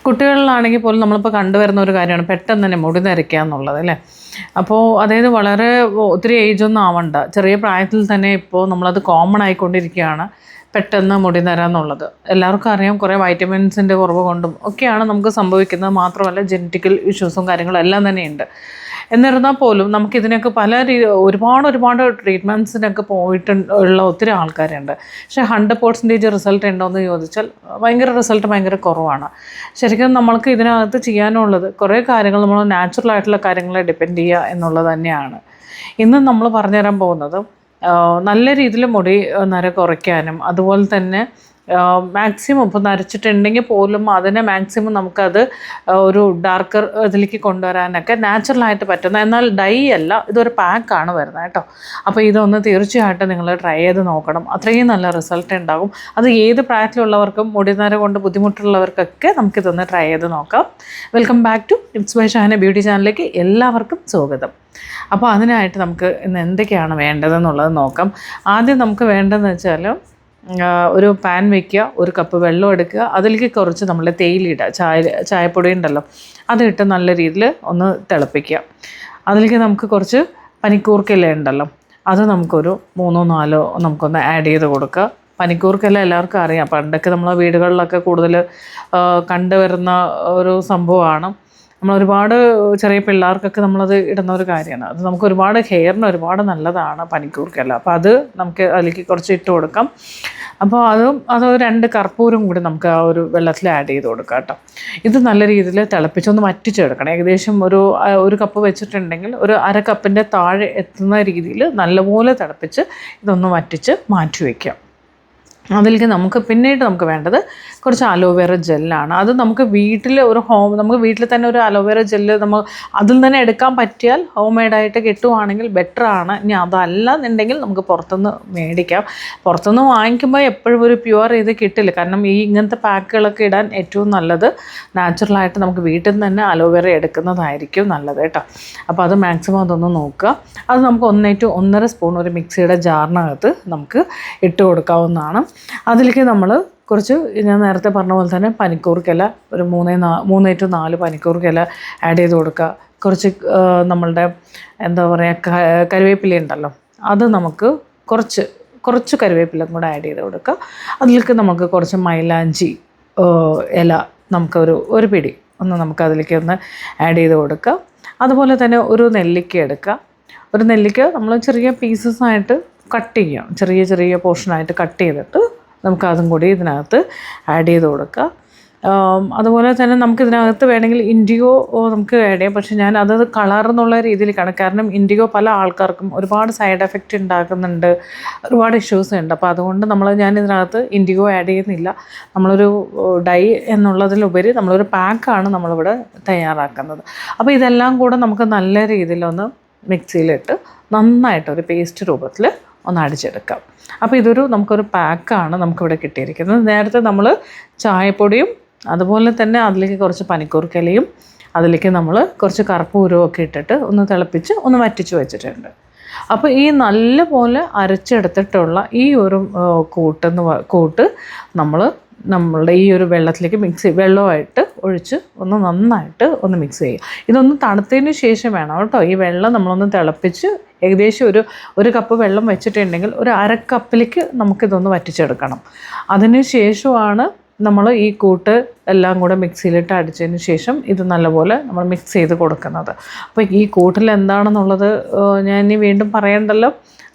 കുട്ടികളിലാണെങ്കിൽ പോലും നമ്മളിപ്പോൾ കണ്ടുവരുന്ന ഒരു കാര്യമാണ് പെട്ടെന്ന് തന്നെ മുടി നരയ്ക്കുക എന്നുള്ളത് അല്ലേ. അപ്പോൾ അതായത് വളരെ ഒത്തിരി ഏജൊന്നും ആവണ്ട, ചെറിയ പ്രായത്തിൽ തന്നെ ഇപ്പോൾ നമ്മളത് കോമൺ ആയിക്കൊണ്ടിരിക്കുകയാണ് പെട്ടെന്ന് മുടി നര എന്നുള്ളത്. എല്ലാവർക്കും അറിയാം, കുറേ വൈറ്റമിൻസിൻ്റെ കുറവ് കൊണ്ടും ഒക്കെയാണ് നമുക്ക് സംഭവിക്കുന്നത്. മാത്രമല്ല ജനറ്റിക്കൽ ഇഷ്യൂസും കാര്യങ്ങളും എല്ലാം തന്നെയുണ്ട്. എന്നിരുന്നാൽ പോലും നമുക്കിതിനൊക്കെ ഒരുപാട് ട്രീറ്റ്മെൻറ്റ്സിനൊക്കെ ഉള്ള ഒത്തിരി ആൾക്കാരുണ്ട്. പക്ഷേ 100% റിസൾട്ട് ഉണ്ടോ എന്ന് ചോദിച്ചാൽ റിസൾട്ട് ഭയങ്കര കുറവാണ്. ശരിക്കും നമ്മൾക്ക് ഇതിനകത്ത് ചെയ്യാനുള്ളത് കുറേ കാര്യങ്ങൾ നമ്മൾ നാച്ചുറലായിട്ടുള്ള കാര്യങ്ങളെ ഡിപ്പെൻഡ് ചെയ്യുക എന്നുള്ളത് തന്നെയാണ്. ഇന്ന് നമ്മൾ പറഞ്ഞു തരാൻ പോകുന്നത് നല്ല രീതിയിൽ മുടി നര കുറയ്ക്കാനും അതുപോലെ തന്നെ മാക്സിമം ഇപ്പോൾ നരച്ചിട്ടുണ്ടെങ്കിൽ പോലും അതിനെ മാക്സിമം നമുക്കത് ഒരു ഡാർക്കർ ഇതിലേക്ക് കൊണ്ടുവരാനൊക്കെ നാച്ചുറലായിട്ട് പറ്റുന്ന, എന്നാൽ ഡൈ അല്ല, ഇതൊരു പാക്കാണ് വരുന്നത് കേട്ടോ. അപ്പോൾ ഇതൊന്ന് തീർച്ചയായിട്ടും നിങ്ങൾ ട്രൈ ചെയ്ത് നോക്കണം. അത്രയും നല്ല റിസൾട്ട് ഉണ്ടാകും. അത് ഏത് പ്രായത്തിലുള്ളവർക്കും മുടി നര കൊണ്ട് ബുദ്ധിമുട്ടുള്ളവർക്കൊക്കെ നമുക്കിതൊന്ന് ട്രൈ ചെയ്ത് നോക്കാം. Welcome back to tips by Shahana beauty ചാനലിലേക്ക് എല്ലാവർക്കും സ്വാഗതം. അപ്പോൾ അതിനായിട്ട് നമുക്ക് ഇന്ന് എന്തൊക്കെയാണ് വേണ്ടതെന്നുള്ളത് നോക്കാം. ആദ്യം നമുക്ക് വേണ്ടതെന്ന് വെച്ചാൽ ഒരു പാൻ വയ്ക്കുക, ഒരു കപ്പ് വെള്ളം എടുക്കുക, അതിലേക്ക് കുറച്ച് നമ്മൾ തേയിലിടുക, ചായപ്പൊടി ഉണ്ടല്ലോ അതിട്ട് നല്ല രീതിയിൽ ഒന്ന് തിളപ്പിക്കുക. അതിലേക്ക് നമുക്ക് കുറച്ച് പനിക്കൂർക്കയില ഉണ്ടല്ലോ അത് നമുക്കൊരു 3-4 നമുക്കൊന്ന് ആഡ് ചെയ്ത് കൊടുക്കുക. പനിക്കൂർക്കയില എല്ലാവർക്കും അറിയാം, പണ്ടൊക്കെ നമ്മളെ വീടുകളിലൊക്കെ കൂടുതൽ കണ്ടുവരുന്ന ഒരു സംഭവമാണ്. നമ്മളൊരുപാട് ചെറിയ പിള്ളേർക്കൊക്കെ നമ്മളത് ഇടുന്ന ഒരു കാര്യമാണ്. അത് നമുക്ക് ഒരുപാട് ഹെയറിന് ഒരുപാട് നല്ലതാണ് പനിക്കൂർക്കയില. അപ്പോൾ അത് നമുക്ക് അതിലേക്ക് കുറച്ച് ഇട്ട് കൊടുക്കാം. അപ്പോൾ അത് 2 കർപ്പൂരം കൂടി നമുക്ക് ആ ഒരു വെള്ളത്തിൽ ആഡ് ചെയ്ത് കൊടുക്കാം കേട്ടോ. ഇത് നല്ല രീതിയിൽ തിളപ്പിച്ചൊന്ന് വറ്റിച്ചെടുക്കണം. ഏകദേശം ഒരു കപ്പ് വെച്ചിട്ടുണ്ടെങ്കിൽ ഒരു 1/2 കപ്പിൻ്റെ താഴെ എത്തുന്ന രീതിയിൽ നല്ലപോലെ തിളപ്പിച്ച് ഇതൊന്ന് വറ്റിച്ച് മാറ്റി വയ്ക്കാം. അതിലേക്ക് പിന്നീട് നമുക്ക് വേണ്ടത് കുറച്ച് അലോവേറ ജെല്ലാണ്. അത് നമുക്ക് നമുക്ക് വീട്ടിൽ തന്നെ ഒരു അലോവേറ ജെല്ല് അതിൽ തന്നെ എടുക്കാൻ പറ്റിയാൽ ഹോം മെയ്ഡായിട്ട് കിട്ടുവാണെങ്കിൽ ബെറ്ററാണ്. ഇനി അതല്ല എന്നുണ്ടെങ്കിൽ നമുക്ക് പുറത്തുനിന്ന് മേടിക്കാം. പുറത്തുനിന്ന് വാങ്ങിക്കുമ്പോൾ എപ്പോഴും ഒരു പ്യുവർ ഇത് കിട്ടില്ല. കാരണം ഇങ്ങനത്തെ പാക്കുകളൊക്കെ ഇടാൻ ഏറ്റവും നല്ലത് നാച്ചുറലായിട്ട് നമുക്ക് വീട്ടിൽ നിന്ന് തന്നെ അലോവേറ എടുക്കുന്നതായിരിക്കും നല്ലത് കേട്ടോ. അപ്പോൾ അത് മാക്സിമം അതൊന്ന് നോക്കുക. അത് നമുക്ക് 1 to 1.5 സ്പൂൺ ഒരു മിക്സിയുടെ ജാറിനകത്ത് നമുക്ക് ഇട്ട് കൊടുക്കാവുന്നതാണ്. അതിലേക്ക് നമ്മൾ കുറച്ച് ഞാൻ നേരത്തെ പറഞ്ഞ പോലെ തന്നെ പനിക്കൂർക്കയില ഒരു 3 to 4 പനിക്കൂർക്കയില ആഡ് ചെയ്ത് കൊടുക്കുക. കുറച്ച് നമ്മളുടെ എന്താ പറയുക കറിവേപ്പില ഉണ്ടല്ലോ അത് നമുക്ക് കുറച്ച് കറിവേപ്പില കൂടെ ആഡ് ചെയ്ത് കൊടുക്കുക. അതിലേക്ക് നമുക്ക് കുറച്ച് മൈലാഞ്ചി ഇല ഒരു പിടി നമുക്ക് അതിലേക്ക് ഒന്ന് ആഡ് ചെയ്ത് കൊടുക്കുക. അതുപോലെ തന്നെ ഒരു നെല്ലിക്ക എടുക്കുക. ഒരു നെല്ലിക്ക നമ്മൾ ചെറിയ പീസസായിട്ട് കട്ട് ചെയ്യാം, ചെറിയ പോർഷനായിട്ട് കട്ട് ചെയ്തിട്ട് നമുക്കതും കൂടി ഇതിനകത്ത് ആഡ് ചെയ്ത് കൊടുക്കുക. അതുപോലെ തന്നെ നമുക്കിതിനകത്ത് വേണമെങ്കിൽ ഇൻഡിഗോ നമുക്ക് ആഡ് ചെയ്യാം. പക്ഷേ ഞാൻ അത് കളർ എന്നുള്ള രീതിയിലേക്കാണ്. കാരണം ഇൻഡിഗോ പല ആൾക്കാർക്കും ഒരുപാട് സൈഡ് എഫക്റ്റ് ഉണ്ടാക്കുന്നുണ്ട്, ഒരുപാട് ഇഷ്യൂസ് ഉണ്ട്. അപ്പോൾ അതുകൊണ്ട് ഞാൻ ഇതിനകത്ത് ഇൻഡിഗോ ആഡ് ചെയ്യുന്നില്ല. നമ്മളൊരു ഡൈ എന്നുള്ളതിലുപരി നമ്മളൊരു പാക്കാണ് നമ്മളിവിടെ തയ്യാറാക്കുന്നത്. അപ്പോൾ ഇതെല്ലാം കൂടെ നമുക്ക് നല്ല രീതിയിലൊന്ന് മിക്സിയിലിട്ട് നന്നായിട്ടൊരു പേസ്റ്റ് രൂപത്തിൽ ഒന്ന് അടിച്ചെടുക്കാം. അപ്പോൾ നമുക്കൊരു പാക്കാണ് നമുക്കിവിടെ കിട്ടിയിരിക്കുന്നത്. നേരത്തെ നമ്മൾ ചായപ്പൊടിയും അതുപോലെ തന്നെ അതിലേക്ക് കുറച്ച് പനിക്കൂർക്കയിലയും അതിലേക്ക് നമ്മൾ കുറച്ച് കർപ്പൂരവും ഒക്കെ ഇട്ടിട്ട് ഒന്ന് തിളപ്പിച്ച് ഒന്ന് വറ്റിച്ച് വെച്ചിട്ടുണ്ട്. അപ്പോൾ ഈ നല്ല പോലെ അരച്ചെടുത്തിട്ടുള്ള ഈ ഒരു കൂട്ട് നമ്മളുടെ ഈ ഒരു വെള്ളത്തിലേക്ക് വെള്ളമായിട്ട് ഒഴിച്ച് നന്നായിട്ട് ഒന്ന് മിക്സ് ചെയ്യുക. ഇതൊന്ന് തണുത്തതിന് ശേഷം വേണം കേട്ടോ ഈ വെള്ളം നമ്മളൊന്ന് തിളപ്പിച്ച്. ഏകദേശം ഒരു കപ്പ് വെള്ളം വെച്ചിട്ടുണ്ടെങ്കിൽ ഒരു 1/2 കപ്പിലേക്ക് നമുക്കിതൊന്ന് വറ്റിച്ചെടുക്കണം. അതിന് ശേഷമാണ് നമ്മൾ ഈ കൂട്ട് എല്ലാം കൂടെ മിക്സിയിലിട്ട് അടിച്ചതിന് ശേഷം ഇത് നല്ലപോലെ നമ്മൾ മിക്സ് ചെയ്ത് കൊടുക്കുന്നത്. അപ്പോൾ ഈ കൂട്ടിൽ എന്താണെന്നുള്ളത് ഞാൻ ഇനി വീണ്ടും പറയണ്ടല്ലോ.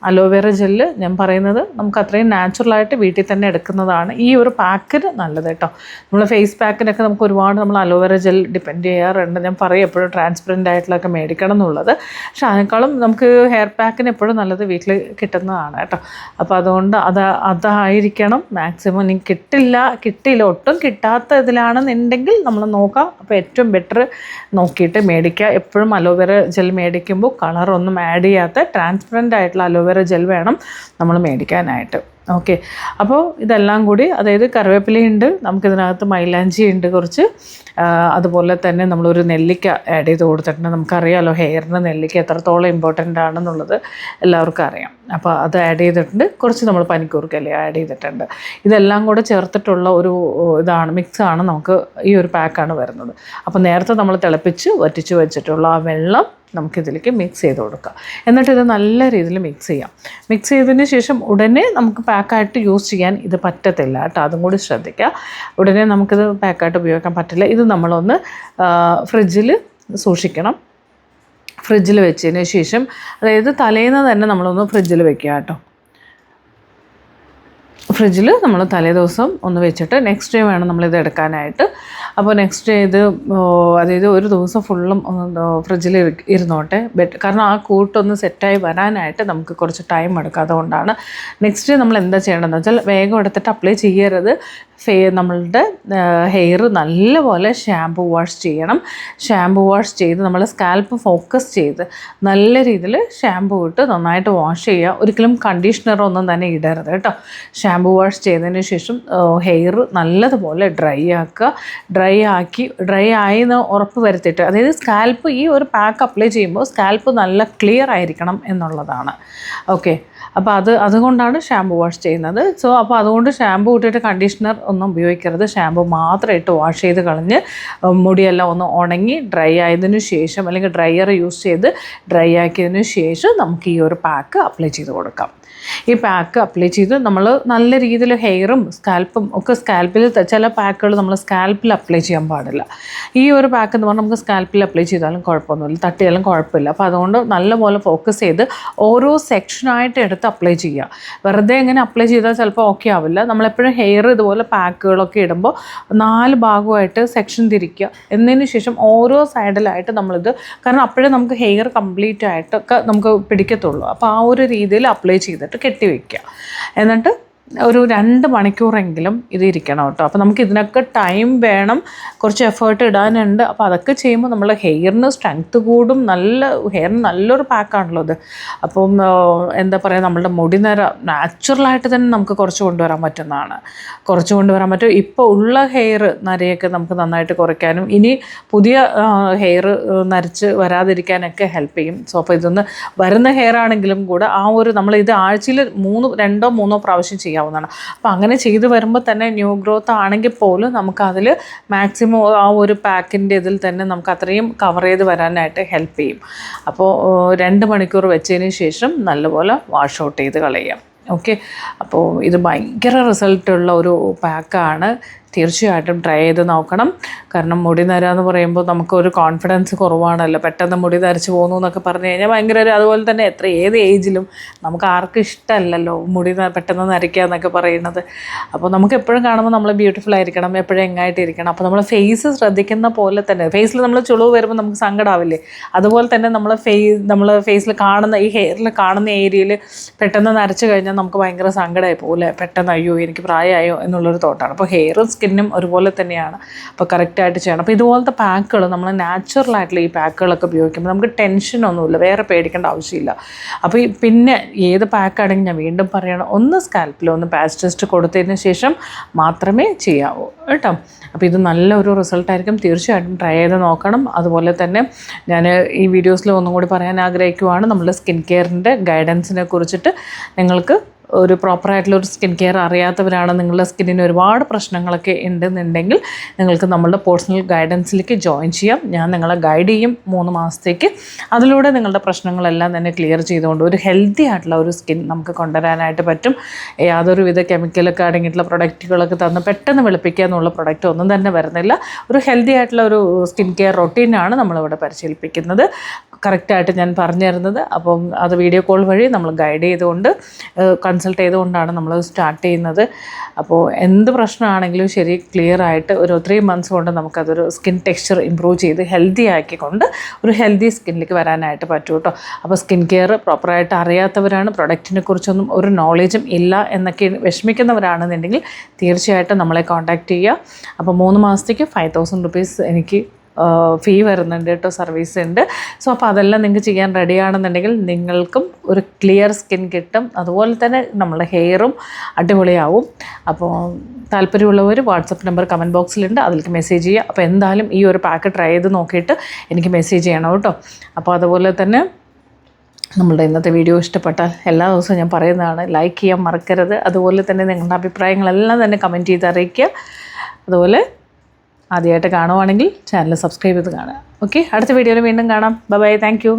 അലോവേറ ജെല്ല് ഞാൻ പറയുന്നത് നമുക്ക് അത്രയും നാച്ചുറലായിട്ട് വീട്ടിൽ തന്നെ എടുക്കുന്നതാണ് ഈ ഒരു പാക്കിന് നല്ലത് കേട്ടോ. നമ്മൾ ഫേസ് പാക്കിനൊക്കെ നമുക്ക് ഒരുപാട് നമ്മൾ അലോവേറ ജെൽ ഡിപ്പെൻഡ് ചെയ്യാറുണ്ട്. ഞാൻ പറയും എപ്പോഴും ട്രാൻസ്പെറൻ്റ് ആയിട്ടുള്ളതൊക്കെ മേടിക്കണം എന്നുള്ളത്. പക്ഷെ അതിനേക്കാളും നമുക്ക് ഹെയർ പാക്കിന് എപ്പോഴും നല്ലത് വീട്ടിൽ കിട്ടുന്നതാണ് കേട്ടോ. അപ്പോൾ അതുകൊണ്ട് അതായിരിക്കണം മാക്സിമം. ഇനി കിട്ടില്ല ഒട്ടും കിട്ടാത്ത ഇതിലാണെന്നുണ്ടെങ്കിൽ നമ്മൾ നോക്കാം. അപ്പോൾ ഏറ്റവും ബെറ്റർ നോക്കിയിട്ട് മേടിക്കുക. എപ്പോഴും അലോവേറ ജെൽ മേടിക്കുമ്പോൾ കളറൊന്നും ആഡ് ചെയ്യാത്ത ട്രാൻസ്പെറൻ്റ് ആയിട്ടുള്ള അലോവേറ ജെൽ വേണം നമ്മൾ മേടിക്കാനായിട്ട്. ഓക്കെ. അപ്പോൾ ഇതെല്ലാം കൂടി, അതായത് കറിവേപ്പിലയുണ്ട്, നമുക്കിതിനകത്ത് മൈലാഞ്ചി ഉണ്ട് കുറച്ച്, അതുപോലെ തന്നെ നമ്മളൊരു നെല്ലിക്ക ആഡ് ചെയ്ത് കൊടുത്തിട്ടുണ്ട്. നമുക്കറിയാമല്ലോ ഹെയറിന് നെല്ലിക്ക എത്രത്തോളം ഇമ്പോർട്ടൻ്റ് ആണെന്നുള്ളത് എല്ലാവർക്കും അറിയാം. അപ്പോൾ അത് ആഡ് ചെയ്തിട്ടുണ്ട്. കുറച്ച് നമ്മൾ പനിക്കൂർക്കയില ആഡ് ചെയ്തിട്ടുണ്ട്. ഇതെല്ലാം കൂടെ ചേർത്തിട്ടുള്ള ഒരു മിക്സാണ് നമുക്ക് ഈ ഒരു പാക്കാണ് വരുന്നത്. അപ്പോൾ നേരത്തെ നമ്മൾ തിളപ്പിച്ച് വറ്റിച്ച് വെച്ചിട്ടുള്ള ആ വെള്ളം നമുക്കിതിലേക്ക് മിക്സ് ചെയ്ത് കൊടുക്കാം. എന്നിട്ട് ഇത് നല്ല രീതിയിൽ മിക്സ് ചെയ്യാം. മിക്സ് ചെയ്തതിന് ശേഷം ഉടനെ നമുക്ക് പാക്കായിട്ട് യൂസ് ചെയ്യാൻ ഇത് പറ്റത്തില്ല കേട്ടോ, അതും കൂടി ശ്രദ്ധിക്കുക. ഉടനെ നമുക്കിത് പാക്കായിട്ട് ഉപയോഗിക്കാൻ പറ്റില്ല. ഇത് നമ്മളൊന്ന് ഫ്രിഡ്ജിൽ സൂക്ഷിക്കണം. ഫ്രിഡ്ജിൽ വെച്ചതിന് ശേഷം, അതായത് തലേന്ന് തന്നെ നമ്മളൊന്ന് ഫ്രിഡ്ജിൽ വെക്കുക കേട്ടോ. ഫ്രിഡ്ജിൽ നമ്മൾ തലേദിവസം ഒന്ന് വെച്ചിട്ട് നെക്സ്റ്റ് ഡേ വേണം നമ്മളിത് എടുക്കാനായിട്ട്. അപ്പോൾ നെക്സ്റ്റ് ഡേ ഇത് അതായത് ഒരു ദിവസം ഫുള്ളും ഫ്രിഡ്ജിൽ ഇരുന്നോട്ടെ. കാരണം ആ കൂട്ടൊന്ന് സെറ്റായി വരാനായിട്ട് നമുക്ക് കുറച്ച് ടൈം എടുക്കും. അതുകൊണ്ടാണ് നെക്സ്റ്റ് ഡേ നമ്മൾ എന്താ ചെയ്യേണ്ടതെന്ന് വെച്ചാൽ വേഗം എടുത്തിട്ട് അപ്ലൈ ചെയ്യരുത്. നമ്മളുടെ ഹെയർ നല്ലപോലെ ഷാമ്പു വാഷ് ചെയ്യണം. ഷാമ്പു വാഷ് ചെയ്ത് നമ്മൾ സ്കാൽപ്പ് ഫോക്കസ് ചെയ്ത് നല്ല രീതിയിൽ ഷാമ്പു ഇട്ട് നന്നായിട്ട് വാഷ് ചെയ്യുക. ഒരിക്കലും കണ്ടീഷണറൊന്നും തന്നെ ഇടരുത് കേട്ടോ. ഷാമ്പു വാഷ് ചെയ്തതിന് ശേഷം ഹെയർ നല്ലതുപോലെ ഡ്രൈ ആക്കുക. ഡ്രൈ ആയി എന്ന് ഉറപ്പ് വരുത്തിയിട്ട്, അതായത് സ്കാൽപ്പ് ഈ ഒരു പാക്ക് അപ്ലൈ ചെയ്യുമ്പോൾ സ്കാൽപ്പ് നല്ല ക്ലിയർ ആയിരിക്കണം എന്നുള്ളതാണ്. ഓക്കെ. അപ്പോൾ അതുകൊണ്ടാണ് ഷാമ്പു വാഷ് ചെയ്യുന്നത്. അപ്പോൾ അതുകൊണ്ട് ഷാമ്പു ഇട്ടിട്ട് കണ്ടീഷണർ ഒന്നും ഉപയോഗിക്കരുത്. ഷാമ്പു മാത്രം ഇട്ട് വാഷ് ചെയ്ത് കളഞ്ഞ് മുടിയെല്ലാം ഒന്ന് ഉണങ്ങി ഡ്രൈ ആയതിനു ശേഷം, അല്ലെങ്കിൽ ഡ്രയർ യൂസ് ചെയ്ത് ഡ്രൈ ആക്കിയതിന് ശേഷം നമുക്ക് ഈ ഒരു പാക്ക് അപ്ലൈ ചെയ്ത് കൊടുക്കാം. ഈ പാക്ക് അപ്ലൈ ചെയ്ത് നമ്മൾ നല്ല രീതിയിൽ ഹെയറും സ്കാൽപ്പും ഒക്കെ, സ്കാൽപ്പിൽ ചില പാക്കുകൾ നമ്മൾ സ്കാൽപ്പിൽ അപ്ലൈ ചെയ്യാൻ പാടില്ല. ഈ ഒരു പാക്ക് എന്ന് പറഞ്ഞാൽ നമുക്ക് സ്കാൽപ്പിൽ അപ്ലൈ ചെയ്താലും കുഴപ്പമൊന്നുമില്ല, തട്ടിയാലും കുഴപ്പമില്ല. അപ്പോൾ അതുകൊണ്ട് നല്ലപോലെ ഫോക്കസ് ചെയ്ത് ഓരോ സെക്ഷനായിട്ട് എടുത്ത് അപ്ലൈ ചെയ്യുക. വെറുതെ എങ്ങനെ അപ്ലൈ ചെയ്താൽ ചിലപ്പോൾ ഓക്കെ ആവില്ല. നമ്മളെപ്പോഴും ഹെയർ ഇതുപോലെ പാക്കുകളൊക്കെ ഇടുമ്പോൾ 4 ഭാഗമായിട്ട് സെക്ഷൻ തിരിക്കുക. എന്നതിന് ശേഷം ഓരോ സൈഡിലായിട്ട് നമ്മളിത്, കാരണം അപ്പോഴേ നമുക്ക് ഹെയർ കംപ്ലീറ്റ് ആയിട്ടൊക്കെ നമുക്ക് പിടിക്കത്തുള്ളൂ. അപ്പോൾ ആ ഒരു രീതിയിൽ അപ്ലൈ ചെയ്തിട്ട് കെട്ടി വയ്ക്കുക. എന്നിട്ട് ഒരു 2 മണിക്കൂറെങ്കിലും ഇത് ഇരിക്കണം കേട്ടോ. അപ്പോൾ നമുക്ക് ഇതിനൊക്കെ ടൈം വേണം, കുറച്ച് എഫേർട്ട് ഇടാനുണ്ട്. അപ്പോൾ അതൊക്കെ ചെയ്യുമ്പോൾ നമ്മൾ ഹെയറിന് സ്ട്രെങ്ത്ത് കൂടും. ഹെയറിന് നല്ലൊരു പാക്കാണല്ലോ ഇത്. അപ്പം എന്താ പറയുക, നമ്മളുടെ മുടി നിര നാച്ചുറലായിട്ട് തന്നെ നമുക്ക് കുറച്ച് കൊണ്ടുവരാൻ പറ്റും. ഇപ്പോൾ ഉള്ള ഹെയർ നരയൊക്കെ നമുക്ക് നന്നായിട്ട് കുറയ്ക്കാനും ഇനി പുതിയ ഹെയർ നരച്ച് വരാതിരിക്കാനൊക്കെ ഹെൽപ്പ് ചെയ്യും. അപ്പോൾ ഇതൊന്ന് വരുന്ന ഹെയർ ആണെങ്കിലും കൂടെ നമ്മളിത് ആഴ്ചയിൽ 2-3 പ്രാവശ്യം ചെയ്യാം. അപ്പോൾ അങ്ങനെ ചെയ്തു വരുമ്പോൾ തന്നെ ന്യൂ ഗ്രോത്ത് ആണെങ്കിൽ പോലും നമുക്കതിൽ മാക്സിമം ആ ഒരു പാക്കിൻ്റെ ഇതിൽ തന്നെ നമുക്ക് അത്രയും കവർ ചെയ്ത് വരാനായിട്ട് ഹെൽപ്പ് ചെയ്യും. അപ്പോൾ 2 മണിക്കൂർ വെച്ചതിന് ശേഷം നല്ലപോലെ വാഷ് ഔട്ട് ചെയ്ത് കളയാം. ഓക്കെ. അപ്പോൾ ഇത് ഭയങ്കര റിസൾട്ടുള്ള ഒരു പാക്കാണ്. തീർച്ചയായിട്ടും ട്രൈ ചെയ്ത് നോക്കണം. കാരണം മുടി നര എന്ന് പറയുമ്പോൾ നമുക്കൊരു കോൺഫിഡൻസ് കുറവാണല്ലോ. പെട്ടെന്ന് മുടി നരച്ച് പോകുന്നു എന്നൊക്കെ പറഞ്ഞു കഴിഞ്ഞാൽ ഭയങ്കര അതുപോലെ തന്നെ ഏത് ഏജിലും നമുക്ക് ആർക്കും ഇഷ്ടമല്ലല്ലോ മുടി പെട്ടെന്ന് നരയ്ക്കുക എന്നൊക്കെ പറയുന്നത്. അപ്പോൾ നമുക്ക് എപ്പോഴും കാണുമ്പോൾ നമ്മൾ ബ്യൂട്ടിഫുൾ ആയിരിക്കണം, എപ്പോഴും എങ്ങായിട്ടിരിക്കണം. അപ്പോൾ നമ്മൾ ഫേസ് ശ്രദ്ധിക്കുന്ന പോലെ തന്നെ ഫേസിൽ നമ്മൾ ചുളിവ് വരുമ്പോൾ നമുക്ക് സങ്കടമാവില്ലേ, അതുപോലെ തന്നെ നമ്മൾ ഫേസിൽ കാണുന്ന ഈ ഹെയറിൽ കാണുന്ന ഏരിയയിൽ പെട്ടെന്ന് നരച്ച് കഴിഞ്ഞാൽ നമുക്ക് ഭയങ്കര സങ്കടമായി പോലെ, പെട്ടെന്ന് അയ്യോ എനിക്ക് പ്രായമായോ എന്നുള്ളൊരു തോട്ടാണ്. അപ്പോൾ ഹെയറും സ്കിന്നും ഒരുപോലെ തന്നെയാണ്. അപ്പോൾ കറക്റ്റായിട്ട് ചെയ്യണം. അപ്പോൾ ഇതുപോലത്തെ പാക്കുകൾ നമ്മൾ നാച്ചുറലായിട്ടുള്ള ഈ പാക്കുകളൊക്കെ ഉപയോഗിക്കുമ്പോൾ നമുക്ക് ടെൻഷനൊന്നുമില്ല, വേറെ പേടിക്കേണ്ട ആവശ്യമില്ല. അപ്പോൾ പിന്നെ ഏത് പാക്കാണെങ്കിൽ ഞാൻ വീണ്ടും പറയണം, ഒന്ന് സ്കാൽപ്പിൽ ഒന്ന് പാച്ച് ടെസ്റ്റ് കൊടുത്തതിന് ശേഷം മാത്രമേ ചെയ്യാവൂ കേട്ടോ. അപ്പോൾ ഇത് നല്ലൊരു റിസൾട്ടായിരിക്കും. തീർച്ചയായിട്ടും ട്രൈ ചെയ്ത് നോക്കണം. അതുപോലെ തന്നെ ഞാൻ ഈ വീഡിയോസിൽ ഒന്നും കൂടി പറയാൻ ആഗ്രഹിക്കുവാണ്, നമ്മുടെ സ്കിൻ കെയറിൻ്റെ ഗൈഡൻസിനെ കുറിച്ചിട്ട്. നിങ്ങൾക്ക് ഒരു പ്രോപ്പറായിട്ടുള്ളൊരു സ്കിൻ കെയർ അറിയാത്തവരാണ്, നിങ്ങളുടെ സ്കിന്നിന് ഒരുപാട് പ്രശ്നങ്ങളൊക്കെ ഉണ്ടെന്നുണ്ടെങ്കിൽ നിങ്ങൾക്ക് നമ്മളുടെ പേഴ്സണൽ ഗൈഡൻസിലേക്ക് ജോയിൻ ചെയ്യാം. ഞാൻ നിങ്ങളെ ഗൈഡ് ചെയ്യും 3 മാസത്തേക്ക്. അതിലൂടെ നിങ്ങളുടെ പ്രശ്നങ്ങളെല്ലാം തന്നെ ക്ലിയർ ചെയ്തുകൊണ്ട് ഒരു ഹെൽത്തി ആയിട്ടുള്ള ഒരു സ്കിൻ നമുക്ക് കൊണ്ടുവരാനായിട്ട് പറ്റും. യാതൊരുവിധ കെമിക്കലൊക്കെ അടങ്ങിയിട്ടുള്ള പ്രൊഡക്റ്റുകളൊക്കെ തന്ന് പെട്ടെന്ന് വെളുപ്പിക്കുക എന്നുള്ള പ്രൊഡക്റ്റ് ഒന്നും തന്നെ വരുന്നില്ല. ഒരു ഹെൽത്തി ആയിട്ടുള്ള ഒരു സ്കിൻ കെയർ റൊട്ടീനാണ് നമ്മളിവിടെ പരിശീലിപ്പിക്കുന്നത്, കറക്റ്റായിട്ട് ഞാൻ പറഞ്ഞു തരുന്നത്. അപ്പം അത് വീഡിയോ കോൾ വഴി നമ്മൾ ഗൈഡ് ചെയ്തുകൊണ്ട് കൺസൾട്ട് ചെയ്തുകൊണ്ടാണ് നമ്മൾ സ്റ്റാർട്ട് ചെയ്യുന്നത്. അപ്പോൾ എന്ത് പ്രശ്നമാണെങ്കിലും ശരി, ക്ലിയർ ആയിട്ട് ഒരു 3 മന്ത്സ് കൊണ്ട് നമുക്കതൊരു സ്കിൻ ടെക്സ്ചർ ഇമ്പ്രൂവ് ചെയ്ത് ഹെൽത്തി ആക്കിക്കൊണ്ട് ഒരു ഹെൽത്തി സ്കിന്നിലേക്ക് വരാനായിട്ട് പറ്റും കേട്ടോ. അപ്പോൾ സ്കിൻ കെയർ പ്രോപ്പറായിട്ട് അറിയാത്തവരാണ്, പ്രൊഡക്റ്റിനെ കുറിച്ചൊന്നും ഒരു നോളേജും ഇല്ല എന്നൊക്കെ വിഷമിക്കുന്നവരാണെന്നുണ്ടെങ്കിൽ തീർച്ചയായിട്ടും നമ്മളെ കോൺടാക്റ്റ് ചെയ്യുക. അപ്പോൾ 3 മാസത്തേക്ക് 5000 rupees എനിക്ക് ഫീ വരുന്നുണ്ട് കേട്ടോ, സർവീസ് ഉണ്ട്. സോ അപ്പോൾ അതെല്ലാം നിങ്ങൾക്ക് ചെയ്യാൻ റെഡിയാണെന്നുണ്ടെങ്കിൽ നിങ്ങൾക്കും ഒരു ക്ലിയർ സ്കിൻ കിട്ടും. അതുപോലെ തന്നെ നമ്മളുടെ ഹെയറും അടിപൊളിയാവും. അപ്പോൾ താല്പര്യമുള്ളവർ വാട്സപ്പ് നമ്പർ കമൻറ്റ് ബോക്സിലുണ്ട്, അതിലേക്ക് മെസ്സേജ് ചെയ്യുക. അപ്പോൾ എന്തായാലും ഈ ഒരു പാക്ക് ട്രൈ ചെയ്ത് നോക്കിയിട്ട് എനിക്ക് മെസ്സേജ് ചെയ്യണം കേട്ടോ. അപ്പോൾ അതുപോലെ തന്നെ നമ്മളുടെ ഇന്നത്തെ വീഡിയോ ഇഷ്ടപ്പെട്ടാൽ എല്ലാ ദിവസവും ഞാൻ പറയുന്നതാണ്, ലൈക്ക് ചെയ്യാൻ മറക്കരുത്. അതുപോലെ തന്നെ നിങ്ങളുടെ അഭിപ്രായങ്ങളെല്ലാം തന്നെ കമൻറ്റ് ചെയ്ത് അറിയിക്കുക. അതുപോലെ ആദ്യമായിട്ട് കാണുവാണെങ്കിൽ ചാനൽ സബ്സ്ക്രൈബ് ചെയ്ത് കാണുക. ഓക്കെ, അടുത്ത വീഡിയോയിൽ വീണ്ടും കാണാം. Bye bye, thank you.